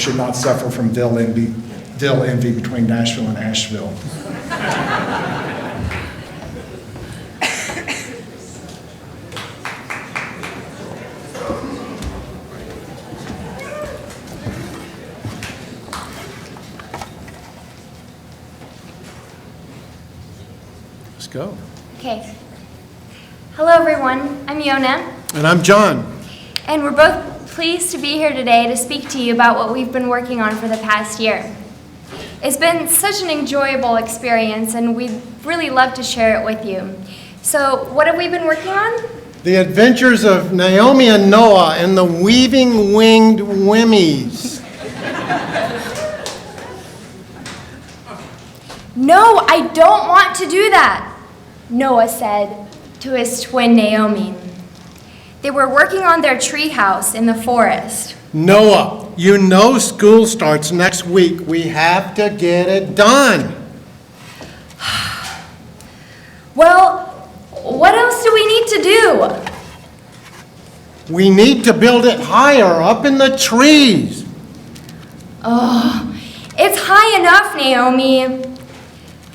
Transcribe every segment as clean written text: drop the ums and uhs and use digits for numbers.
should not suffer from dill envy between Nashville and Asheville. Let's go. Okay. Hello, everyone. I'm Yona. And I'm John. And we're both pleased to be here today to speak to you about what we've been working on for the past year. It's been such an enjoyable experience, and we'd really love to share it with you. So, what have we been working on? The Adventures of Naomi and Noah and the Weaving Winged Wimmies. No, I don't want to do that, Noah said to his twin Naomi. They were working on their treehouse in the forest. Noah, you know school starts next week. We have to get it done. Well, what else do we need to do? We need to build it higher up in the trees. Oh, it's high enough, Naomi.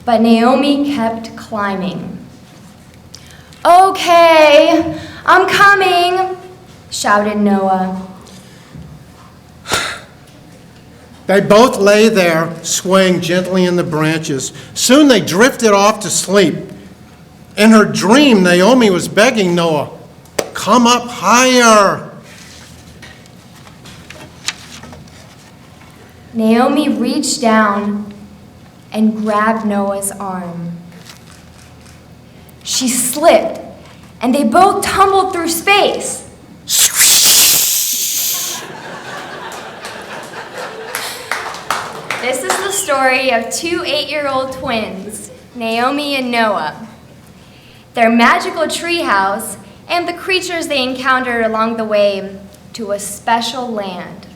But Naomi kept climbing. Okay, I'm coming, shouted Noah. They both lay there, swaying gently in the branches. Soon they drifted off to sleep. In her dream, Naomi was begging Noah, "Come up higher." Naomi reached down and grabbed Noah's arm. She slipped, and they both tumbled through space. This is the story of two 8-year-old twins, Naomi and Noah, their magical treehouse, and the creatures they encountered along the way to a special land.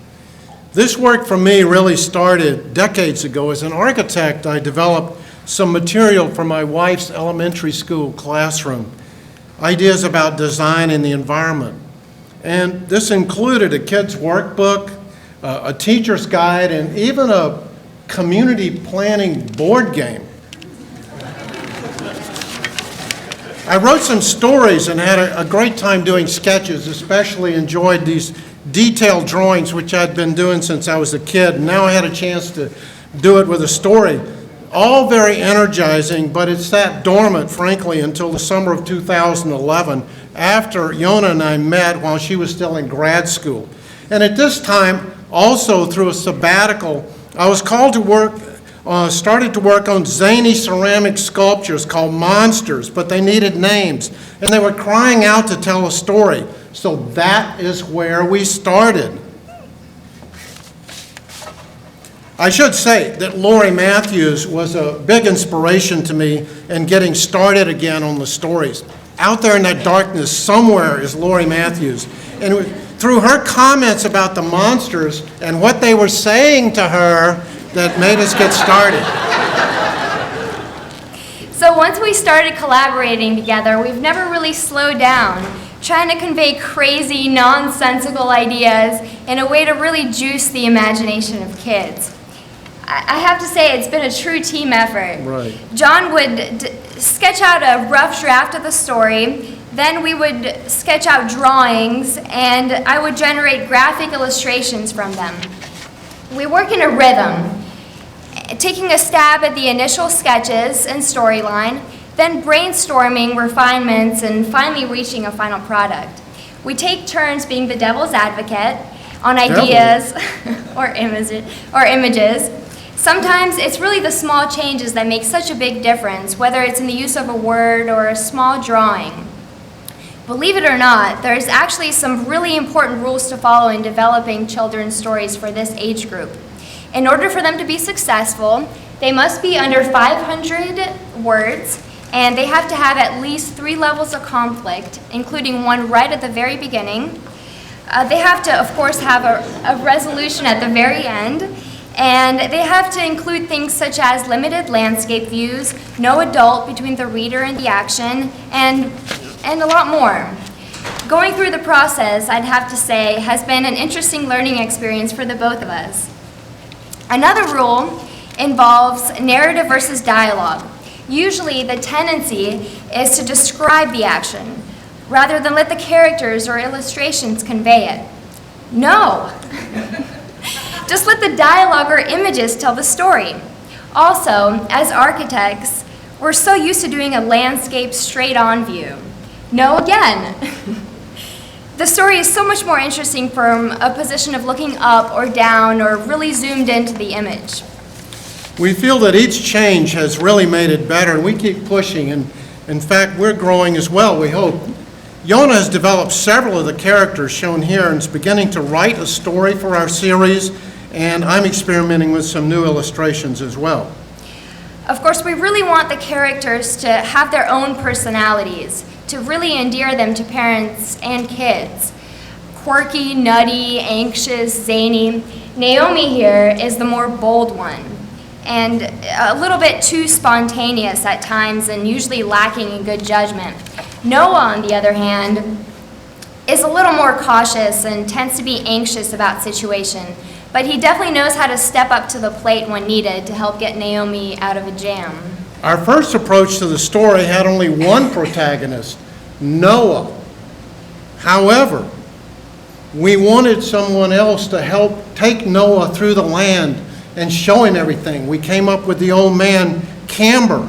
This work for me really started decades ago. As an architect, I developed some material for my wife's elementary school classroom, ideas about design and the environment. And this included a kid's workbook, a teacher's guide, and even a community planning board game. I wrote some stories and had a great time doing sketches, especially enjoyed these detailed drawings, which I'd been doing since I was a kid, and now I had a chance to do it with a story. All very energizing, but it sat dormant, frankly, until the summer of 2011, after Yona and I met while she was still in grad school. And at this time, also through a sabbatical, I was called to work, started to work on zany ceramic sculptures called monsters, but they needed names, and they were crying out to tell a story. So that is where we started. I should say that Lori Matthews was a big inspiration to me in getting started again on the stories. Out there in that darkness somewhere is Lori Matthews. And through her comments about the monsters and what they were saying to her that made us get started. So once we started collaborating together, we've never really slowed down, trying to convey crazy, nonsensical ideas in a way to really juice the imagination of kids. I have to say, it's been a true team effort. Right. John would sketch out a rough draft of the story, then we would sketch out drawings, and I would generate graphic illustrations from them. We work in a rhythm, taking a stab at the initial sketches and storyline, then brainstorming refinements, and finally reaching a final product. We take turns being the devil's advocate on ideas or images. Sometimes it's really the small changes that make such a big difference, whether it's in the use of a word or a small drawing. Believe it or not, there's actually some really important rules to follow in developing children's stories for this age group. In order for them to be successful, they must be under 500 words, and they have to have at least 3 levels of conflict, including one right at the very beginning. They have to, of course, have a resolution at the very end, and they have to include things such as limited landscape views, no adult between the reader and the action, and a lot more. Going through the process, I'd have to say, has been an interesting learning experience for the both of us. Another rule involves narrative versus dialogue. Usually the tendency is to describe the action rather than let the characters or illustrations convey it. No! Just let the dialogue or images tell the story. Also, as architects, we're so used to doing a landscape straight-on view. No again. The story is so much more interesting from a position of looking up or down or really zoomed into the image. We feel that each change has really made it better, and we keep pushing, and in fact, we're growing as well, we hope. Yona has developed several of the characters shown here and is beginning to write a story for our series, and I'm experimenting with some new illustrations as well. Of course, we really want the characters to have their own personalities, to really endear them to parents and kids. Quirky, nutty, anxious, zany. Naomi here is the more bold one, and a little bit too spontaneous at times and usually lacking in good judgment. Noah, on the other hand, is a little more cautious and tends to be anxious about situation, but he definitely knows how to step up to the plate when needed to help get Naomi out of a jam. Our first approach to the story had only one protagonist, Noah. However, we wanted someone else to help take Noah through the land and show him everything. We came up with the old man, Camber.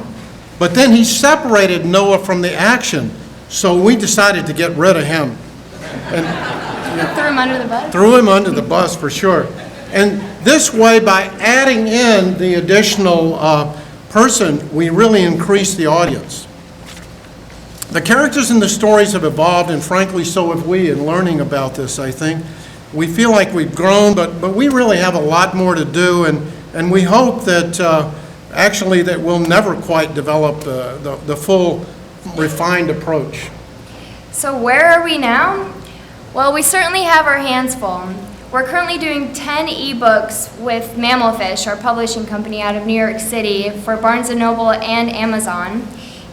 But then he separated Noah from the action, so we decided to get rid of him. And Threw him under the bus? threw him under the bus for sure. And this way, by adding in the additional person, we really increased the audience. The characters in the stories have evolved, and frankly, so have we in learning about this, I think. We feel like we've grown, but we really have a lot more to do, and we hope that actually that we'll never quite develop the full refined approach. So where are we now? Well, we certainly have our hands full. We're currently doing 10 ebooks with Mammalfish, our publishing company out of New York City, for Barnes & Noble and Amazon.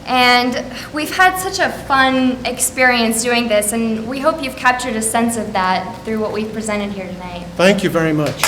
And we've had such a fun experience doing this, and we hope you've captured a sense of that through what we've presented here tonight. Thank you very much.